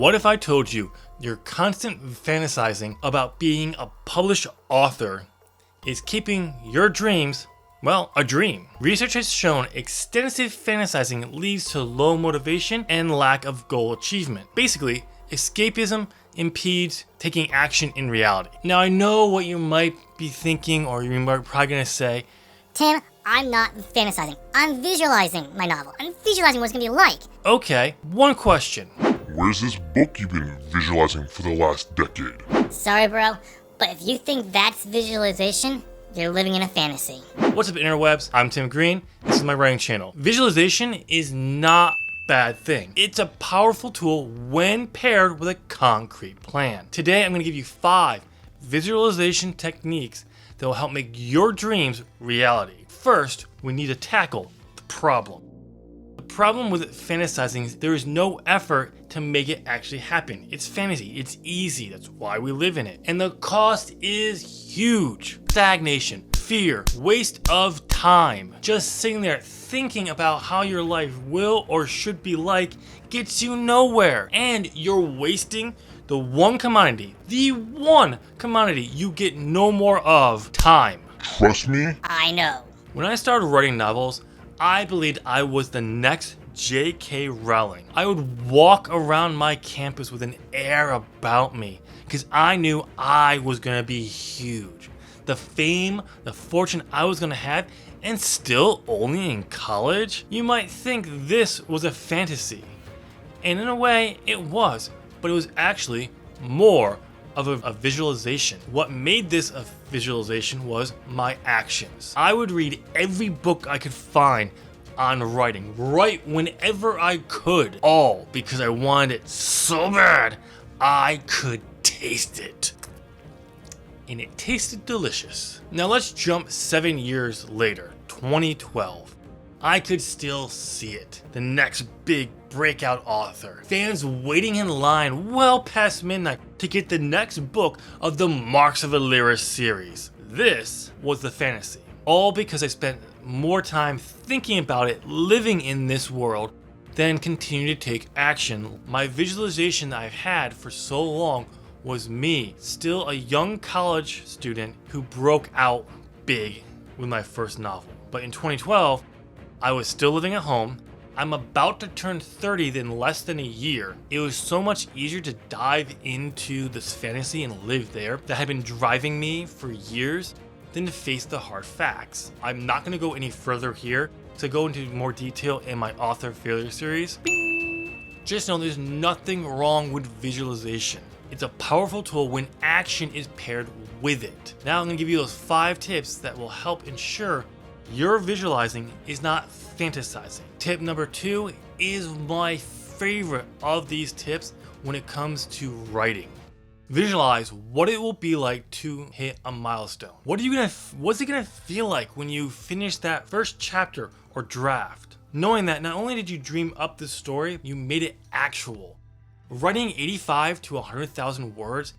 What if I told you your constant fantasizing about being a published author is keeping your dreams, well, a dream? Research has shown extensive fantasizing leads to low motivation and lack of goal achievement. Basically, escapism impedes taking action in reality. Now, I know what you might be thinking, or you might probably gonna say, Tim, I'm not fantasizing. I'm visualizing my novel. I'm visualizing what it's gonna be like. okay, one question. Where's this book you've been visualizing for the last decade? Sorry, bro, but if you think that's visualization, you're living in a fantasy. What's up, interwebs? I'm Tim Green. This is my writing channel. Visualization is not a bad thing. It's a powerful tool when paired with a concrete plan. Today, I'm gonna give you 5 visualization techniques that will help make your dreams reality. First, we need to tackle the problem. The problem with fantasizing is there is no effort to make it actually happen. It's fantasy, it's easy, that's why we live in it. And the cost is huge. Stagnation, fear, waste of time. Just sitting there thinking about how your life will or should be like gets you nowhere. And you're wasting the one commodity you get no more of: time. Trust me? I know. When I started writing novels, I believed I was the next J.K. Rowling. I would walk around my campus with an air about me because I knew I was gonna be huge. The fame, the fortune I was gonna have, and still only in college? You might think this was a fantasy. And in a way, it was, but it was actually more of a visualization. What made this a visualization was my actions. I would read every book I could find on writing, write whenever I could, all because I wanted it so bad I could taste it. And it tasted delicious. Now let's jump 7 years later, 2012. I could still see it. The next big breakout author. Fans waiting in line well past midnight to get the next book of the Marks of Illyria series. This was the fantasy. All because I spent more time thinking about it, living in this world, than continuing to take action. My visualization that I've had for so long was me, still a young college student who broke out big with my first novel. But in 2012, I was still living at home. I'm about to turn 30 in less than a year. It was so much easier to dive into this fantasy and live there that had been driving me for years than to face the hard facts. I'm not going to go any further here to go into more detail in my author failure series. Just know there's nothing wrong with visualization. It's a powerful tool when action is paired with it. Now I'm going to give you those 5 tips that will help ensure your visualizing is not fantasizing. Tip number 2 is my favorite of these tips when it comes to writing. Visualize what it will be like to hit a milestone. What's it gonna feel like when you finish that first chapter or draft? Knowing that not only did you dream up the story, you made it actual. Writing 85 to 100,000 words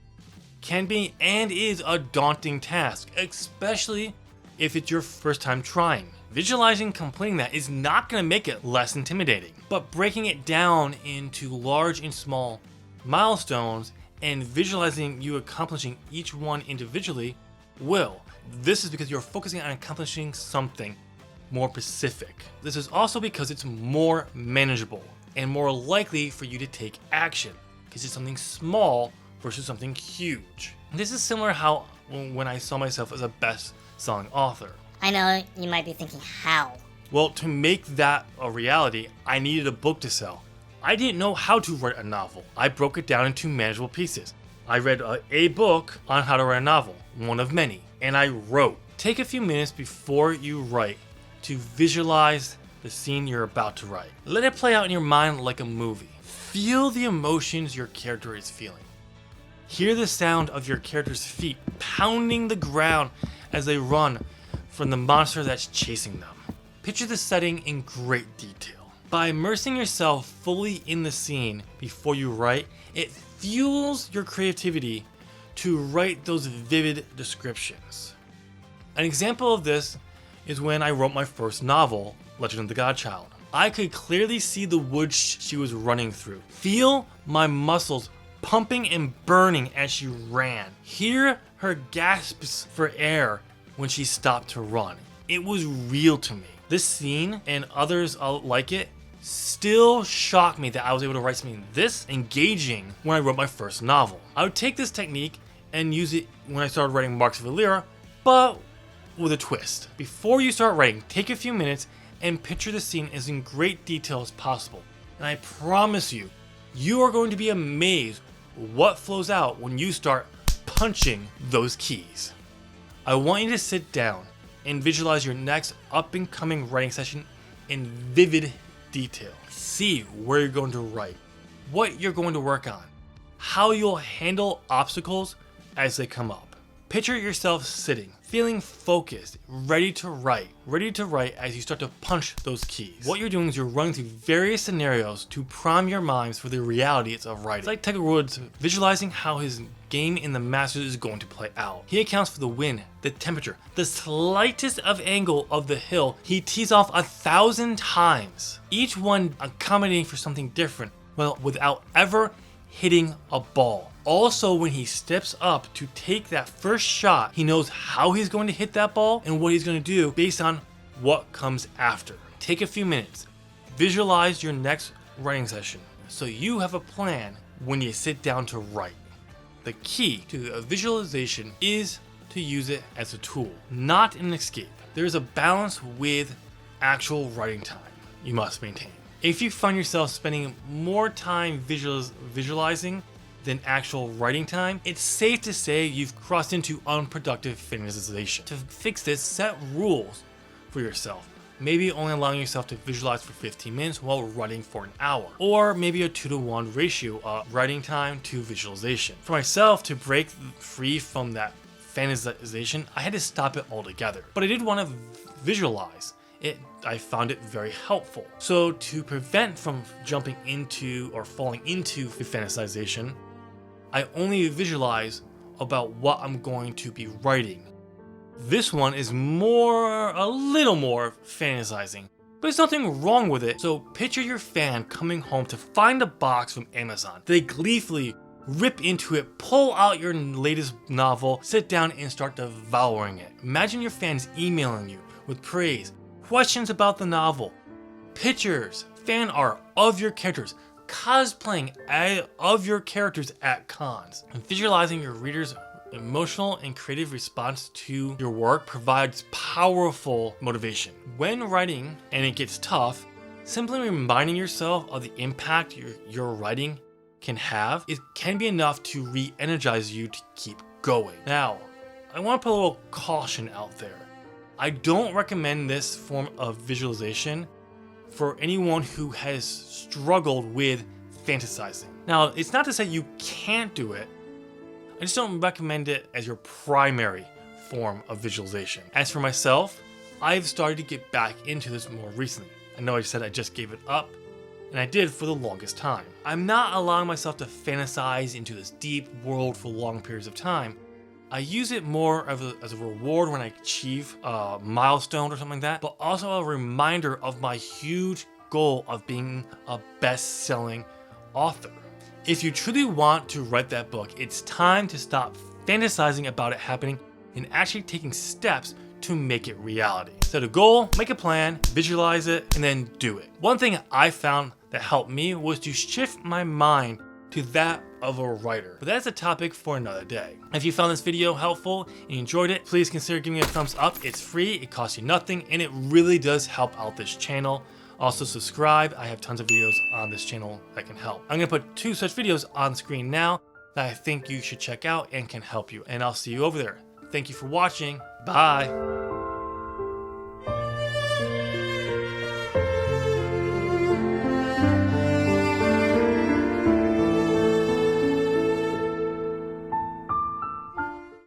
can be and is a daunting task, especially if it's your first time trying. Visualizing completing that is not going to make it less intimidating, but breaking it down into large and small milestones and visualizing you accomplishing each one individually will. This is because you're focusing on accomplishing something more specific. This is also because it's more manageable and more likely for you to take action because it's something small versus something huge. This is similar how when I saw myself as a best-selling author. I know you might be thinking, how? Well, to make that a reality, I needed a book to sell. I didn't know how to write a novel. I broke it down into manageable pieces. I read a book on how to write a novel, one of many, and I wrote. Take a few minutes before you write to visualize the scene you're about to write. Let it play out in your mind like a movie. Feel the emotions your character is feeling. Hear the sound of your character's feet pounding the ground as they run from the monster that's chasing them. Picture the setting in great detail. By immersing yourself fully in the scene before you write, it fuels your creativity to write those vivid descriptions. An example of this is when I wrote my first novel, Legend of the Godchild. I could clearly see the wood she was running through. Feel my muscles pumping and burning as she ran. Hear her gasps for air when she stopped to run. It was real to me. This scene and others like it still shock me that I was able to write something this engaging when I wrote my first novel. I would take this technique and use it when I started writing Marks of Valera, but with a twist. Before you start writing, take a few minutes and picture the scene as in great detail as possible. And I promise you, you are going to be amazed what flows out when you start punching those keys. I want you to sit down and visualize your next up and coming writing session in vivid detail. See where you're going to write, what you're going to work on, how you'll handle obstacles as they come up. Picture yourself sitting, feeling focused, ready to write as you start to punch those keys. What you're doing is you're running through various scenarios to prime your minds for the realities of writing. It's like Tiger Woods visualizing how his game in the Masters is going to play out. He accounts for the wind, the temperature, the slightest of angle of the hill he tees off 1,000 times, each one accommodating for something different, well, without ever hitting a ball. Also, when he steps up to take that first shot, he knows how he's going to hit that ball and what he's going to do based on what comes after. Take a few minutes, visualize your next writing session so you have a plan when you sit down to write. The key to a visualization is to use it as a tool, not an escape. There is a balance with actual writing time you must maintain. If you find yourself spending more time visualizing than actual writing time, it's safe to say you've crossed into unproductive fantasization. To fix this, set rules for yourself. Maybe only allowing yourself to visualize for 15 minutes while writing for an hour. Or maybe a 2-to-1 ratio of writing time to visualization. For myself, to break free from that fantasization, I had to stop it altogether. But I did want to visualize it. I found it very helpful. So to prevent from jumping into or falling into the fantasization, I only visualize about what I'm going to be writing. This one is a little more fantasizing, but there's nothing wrong with it. So picture your fan coming home to find a box from Amazon. They gleefully rip into it, pull out your latest novel, sit down and start devouring it. Imagine your fans emailing you with praise, questions about the novel, pictures, fan art of your characters, cosplaying of your characters at cons. And visualizing your readers' emotional and creative response to your work provides powerful motivation. When writing and it gets tough, simply reminding yourself of the impact your writing can have, it can be enough to re-energize you to keep going. Now, I want to put a little caution out there. I don't recommend this form of visualization for anyone who has struggled with fantasizing. Now, it's not to say you can't do it. I just don't recommend it as your primary form of visualization. As for myself, I've started to get back into this more recently. I know I said I just gave it up, and I did for the longest time. I'm not allowing myself to fantasize into this deep world for long periods of time. I use it more as a reward when I achieve a milestone or something like that, but also a reminder of my huge goal of being a best-selling author. If you truly want to write that book, it's time to stop fantasizing about it happening and actually taking steps to make it reality. Set a goal, make a plan, visualize it, and then do it. One thing I found that helped me was to shift my mind to that of a writer. But that's a topic for another day. If you found this video helpful and you enjoyed it, please consider giving it a thumbs up. It's free, it costs you nothing, and it really does help out this channel. Also subscribe, I have tons of videos on this channel that can help. I'm gonna put 2 such videos on screen now that I think you should check out and can help you. And I'll see you over there. Thank you for watching, bye.